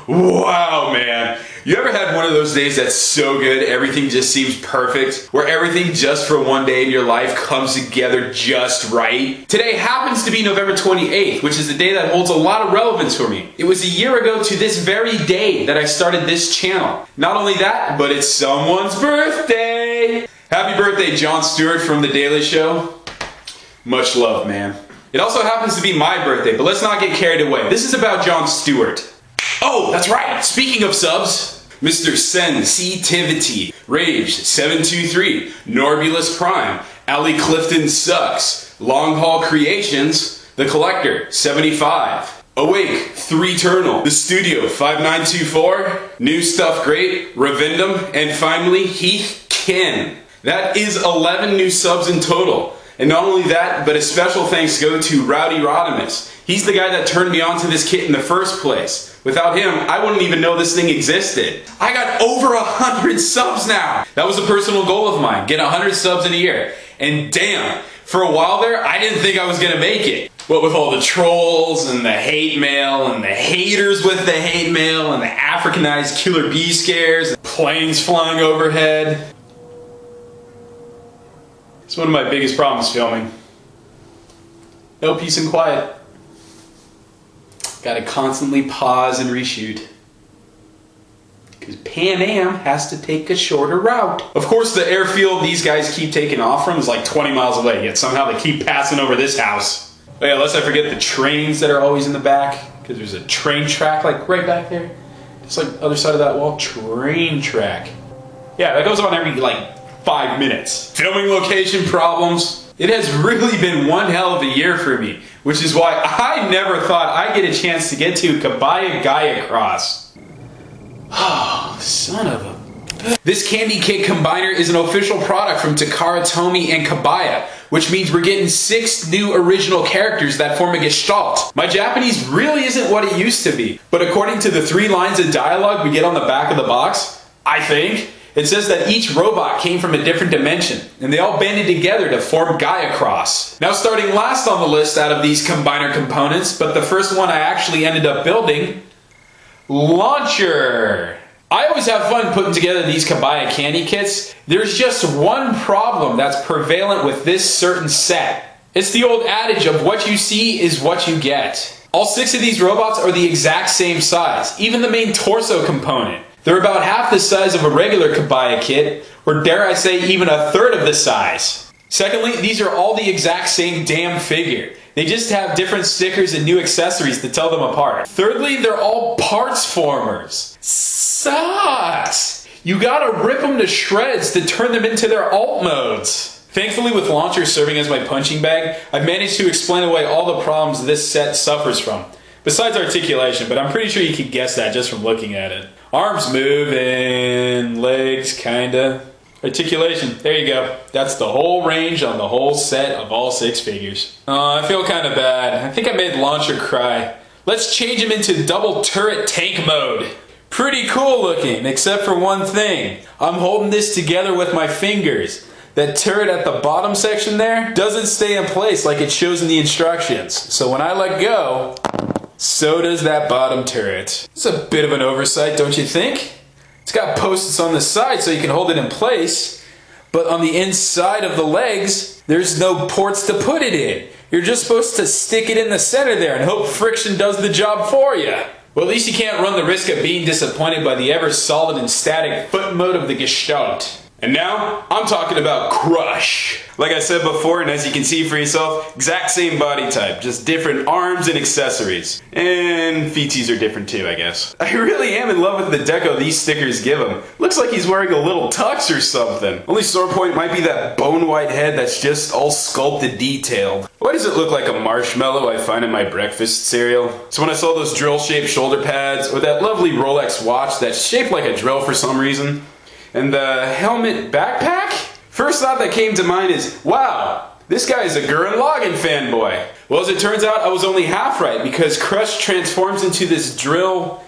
Wow, man. You ever had one of those days that's so good, everything just seems perfect? Where everything just for one day in your life comes together just right? Today happens to be November 28th, which is the day that holds a lot of relevance for me. It was a year ago to this very day that I started this channel. Not only that, but it's someone's birthday! Happy birthday, Jon Stewart from The Daily Show. Much love, man. It also happens to be my birthday, but let's not get carried away. This is about Jon Stewart. Oh, that's right. Speaking of subs, Mr. Sensitivity, Rage 723, Norbulus Prime, Ali Clifton Sucks, Long Haul Creations, The Collector 75, Awake 3 Eternal, The Studio 5924, New Stuff Great, Ravindum, and finally Heath Kin. That is 11 new subs in total. And not only that, but a special thanks go to Rowdy Rodimus. He's the guy that turned me on to this kit in the first place. Without him, I wouldn't even know this thing existed. I got over 100 subs now. That was a personal goal of mine, get 100 subs in a year. And damn, for a while there, I didn't think I was gonna make it. What with all the trolls and the hate mail and the haters with the hate mail and the Africanized killer bee scares, planes flying overhead. It's one of my biggest problems filming. No peace and quiet. Gotta constantly pause and reshoot. Because Pan Am has to take a shorter route. Of course, the airfield these guys keep taking off from is like 20 miles away, yet somehow they keep passing over this house. Oh yeah, unless I forget the trains that are always in the back, because there's a train track like right back there. Just like the other side of that wall, train track. Yeah, that goes on every like 5 minutes. Filming location problems. It has really been one hell of a year for me, which is why I never thought I'd get a chance to get to Kabaya Gaiacross. Oh, son of a... This candy kit combiner is an official product from Takara-tomy and Kabaya, which means we're getting 6 new original characters that form a Gestalt. My Japanese really isn't what it used to be, but according to the 3 lines of dialogue we get on the back of the box, I think, it says that each robot came from a different dimension, and they all banded together to form Gaiacross. Now starting last on the list out of these combiner components, but the first one I actually ended up building, Launcher. I always have fun putting together these Kabaya candy kits. There's just one problem that's prevalent with this certain set. It's the old adage of what you see is what you get. All 6 of these robots are the exact same size, even the main torso component. They're about half the size of a regular Kabaya kit, or dare I say even a third of the size. Secondly, these are all the exact same damn figure. They just have different stickers and new accessories to tell them apart. Thirdly, they're all parts formers. Sucks! You gotta rip them to shreds to turn them into their alt modes. Thankfully, with Launcher serving as my punching bag, I've managed to explain away all the problems this set suffers from. Besides articulation, but I'm pretty sure you could guess that just from looking at it. Arms moving, legs kinda. Articulation, there you go. That's the whole range on the whole set of all 6 figures. Oh, I feel kinda bad. I think I made Launcher cry. Let's change him into double turret tank mode. Pretty cool looking, except for one thing. I'm holding this together with my fingers. That turret at the bottom section there doesn't stay in place like it shows in the instructions. So when I let go, so does that bottom turret. It's a bit of an oversight, don't you think? It's got post-its on the side so you can hold it in place, but on the inside of the legs, there's no ports to put it in. You're just supposed to stick it in the center there and hope friction does the job for you. Well, at least you can't run the risk of being disappointed by the ever-solid and static foot mode of the Gestalt. And now, I'm talking about Crush. Like I said before, and as you can see for yourself, exact same body type, just different arms and accessories. And feeties are different too, I guess. I really am in love with the deco these stickers give him. Looks like he's wearing a little tux or something. Only sore point might be that bone white head that's just all sculpted detailed. Why does it look like a marshmallow I find in my breakfast cereal? So when I saw those drill-shaped shoulder pads, or that lovely Rolex watch that's shaped like a drill for some reason, and the helmet backpack? First thought that came to mind is, wow, this guy is a Gurren Lagann fanboy. Well, as it turns out, I was only half right, because Crush transforms into this drill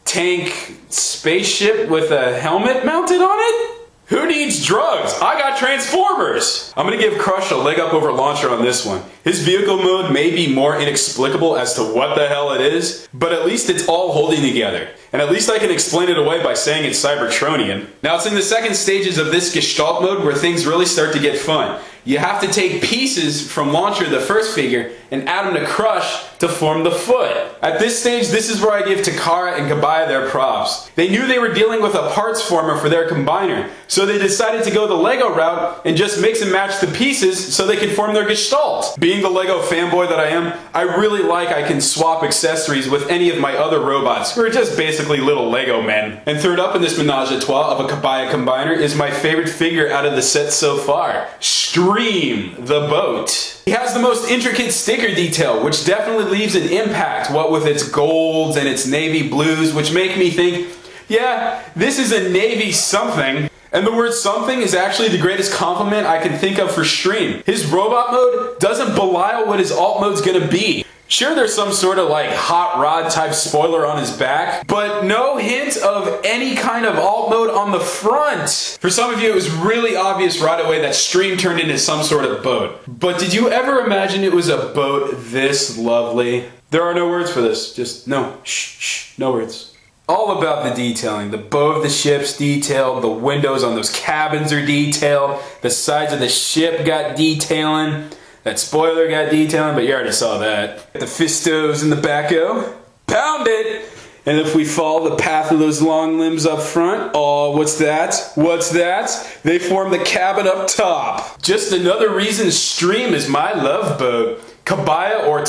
tank spaceship with a helmet mounted on it? Who needs drugs? I got Transformers! I'm gonna give Crush a leg up over Launcher on this one. His vehicle mode may be more inexplicable as to what the hell it is, but at least it's all holding together. And at least I can explain it away by saying it's Cybertronian. Now it's in the second stages of this Gestalt mode where things really start to get fun. You have to take pieces from Launcher, the first figure, and add them to Crush to form the foot. At this stage, this is where I give Takara and Kabaya their props. They knew they were dealing with a parts former for their combiner, so they decided to go the Lego route and just mix and match the pieces so they could form their Gestalt. Being the Lego fanboy that I am, I really like I can swap accessories with any of my other robots, who are just basically little Lego men. And third up in this menage a trois of a Kabaya combiner is my favorite figure out of the set so far, Stream, the boat. He has the most intricate sticker detail, which definitely leaves an impact, what with its golds and its navy blues, which make me think, yeah, this is a navy something. And the word something is actually the greatest compliment I can think of for Stream. His robot mode doesn't belie what his alt mode's gonna be. Sure, there's some sort of like hot rod type spoiler on his back, but no hint of any kind of alt mode on the front. For some of you, it was really obvious right away that Stream turned into some sort of boat. But did you ever imagine it was a boat this lovely? There are no words for this. Just no. Shh, no words. All about the detailing. The bow of the ship's detailed, the windows on those cabins are detailed, the sides of the ship got detailing. That spoiler got detailing, but you already saw that. The fistos in the backo. Pound it! And if we follow the path of those long limbs up front, oh, what's that? What's that? They form the cabin up top. Just another reason Stream is my love boat. Kabaya or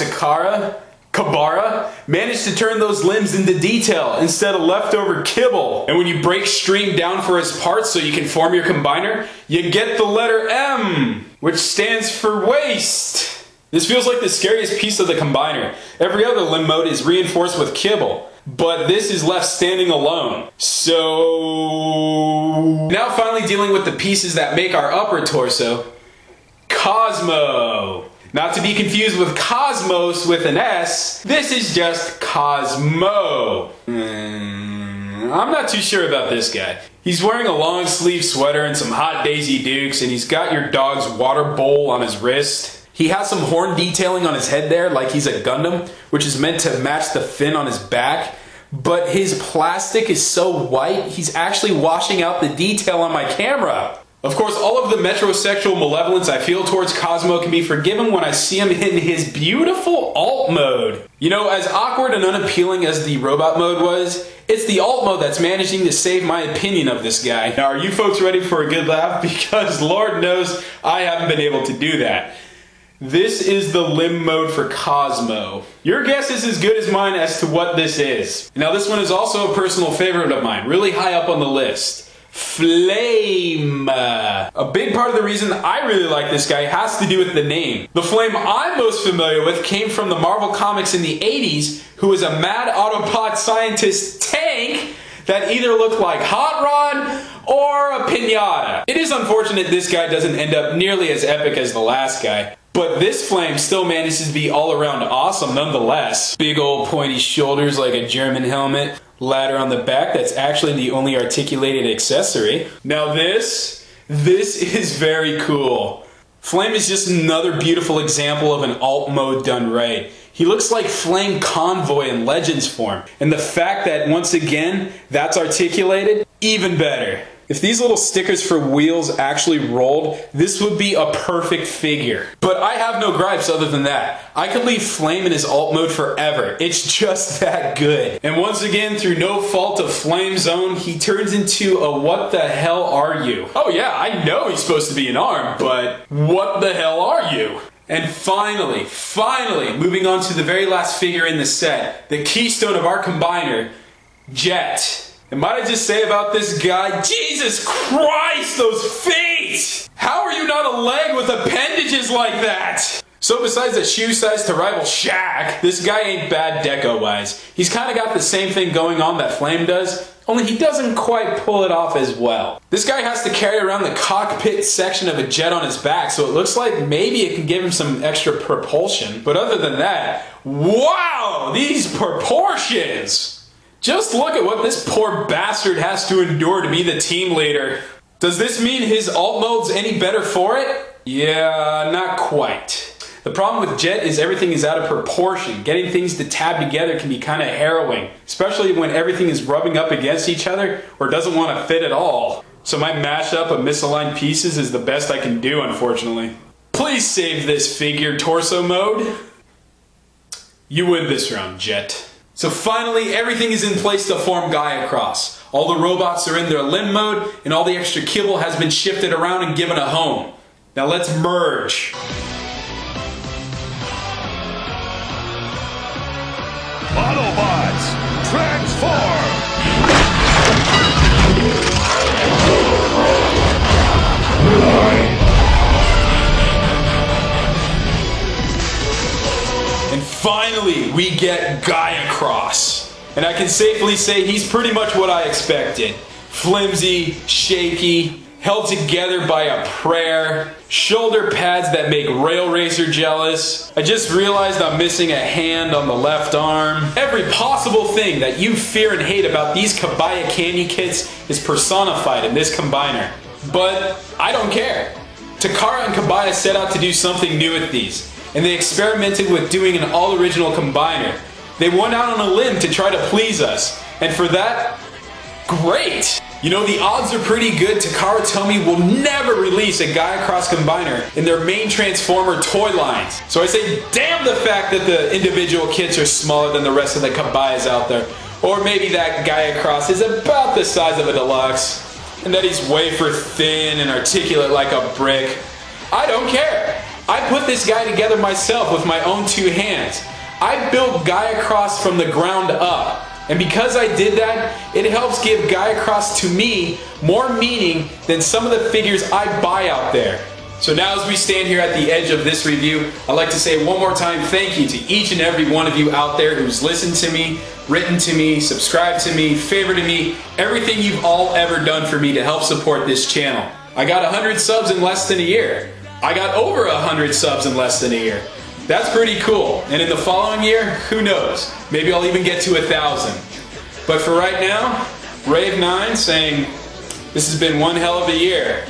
Kabara managed to turn those limbs into detail instead of leftover kibble. And when you break Stream down for his parts so you can form your combiner, you get the letter M, which stands for waste. This feels like the scariest piece of the combiner. Every other limb mode is reinforced with kibble, but this is left standing alone. So now finally dealing with the pieces that make our upper torso, Cosmo. Not to be confused with Cosmos with an S, this is just Cosmo. I'm not too sure about this guy. He's wearing a long sleeve sweater and some hot Daisy Dukes, and he's got your dog's water bowl on his wrist. He has some horn detailing on his head there like he's a Gundam, which is meant to match the fin on his back. But his plastic is so white, he's actually washing out the detail on my camera. Of course, all of the metrosexual malevolence I feel towards Cosmo can be forgiven when I see him in his beautiful alt mode. You know, as awkward and unappealing as the robot mode was, it's the alt mode that's managing to save my opinion of this guy. Now, are you folks ready for a good laugh? Because Lord knows I haven't been able to do that. This is the limb mode for Cosmo. Your guess is as good as mine as to what this is. Now, this one is also a personal favorite of mine, really high up on the list. Flame. A big part of the reason I really like this guy has to do with the name. The Flame I'm most familiar with came from the Marvel Comics in the 80s, who was a mad Autobot scientist tank that either looked like Hot Rod or a pinata. It is unfortunate this guy doesn't end up nearly as epic as the last guy, but this Flame still manages to be all around awesome nonetheless. Big old pointy shoulders like a German helmet. Ladder on the back that's actually the only articulated accessory. Now this is very cool. Flame is just another beautiful example of an alt mode done right. He looks like Flame Convoy in Legends form. And the fact that, once again, that's articulated, even better. If these little stickers for wheels actually rolled, this would be a perfect figure. But I have no gripes other than that. I could leave Flame in his alt mode forever. It's just that good. And once again, through no fault of Flame's own, he turns into a what the hell are you? Oh yeah, I know he's supposed to be an arm, but what the hell are you? And finally, moving on to the very last figure in the set, the keystone of our combiner, Jet. And might I just say about this guy, Jesus Christ, those feet! How are you not a leg with appendages like that? So besides the shoe size to rival Shaq, this guy ain't bad deco-wise. He's kind of got the same thing going on that Flame does, only he doesn't quite pull it off as well. This guy has to carry around the cockpit section of a jet on his back, so it looks like maybe it can give him some extra propulsion. But other than that, wow, these proportions! Just look at what this poor bastard has to endure to be the team leader. Does this mean his alt mode's any better for it? Yeah, not quite. The problem with Jet is everything is out of proportion. Getting things to tab together can be kind of harrowing, especially when everything is rubbing up against each other or doesn't want to fit at all. So my mashup of misaligned pieces is the best I can do, unfortunately. Please save this figure torso mode. You win this round, Jet. So finally, everything is in place to form Gaiacross. All the robots are in their limb mode, and all the extra kibble has been shifted around and given a home. Now let's merge. Autobots, transform! And finally, we get Gaiacross. And I can safely say he's pretty much what I expected. Flimsy, shaky, held together by a prayer, shoulder pads that make Rail Racer jealous. I just realized I'm missing a hand on the left arm. Every possible thing that you fear and hate about these Kabaya candy kits is personified in this combiner. But I don't care. Takara and Kabaya set out to do something new with these, and they experimented with doing an all-original combiner. They went out on a limb to try to please us, and for that, great! You know, the odds are pretty good Takara-tomy will never release a Gaiacross combiner in their main Transformer toy lines. So I say damn the fact that the individual kits are smaller than the rest of the Kabayas out there. Or maybe that Gaiacross is about the size of a deluxe, and that he's wafer thin and articulate like a brick. I don't care. I put this guy together myself with my own two hands. I built Gaiacross from the ground up. And because I did that, it helps give Gaiacross to me more meaning than some of the figures I buy out there. So now as we stand here at the edge of this review, I'd like to say one more time thank you to each and every one of you out there who's listened to me, written to me, subscribed to me, favorited me, everything you've all ever done for me to help support this channel. I got 100 subs in less than a year. I got over 100 subs in less than a year. That's pretty cool. And in the following year, who knows? Maybe I'll even get to 1,000. But for right now, Rave9 saying, this has been one hell of a year.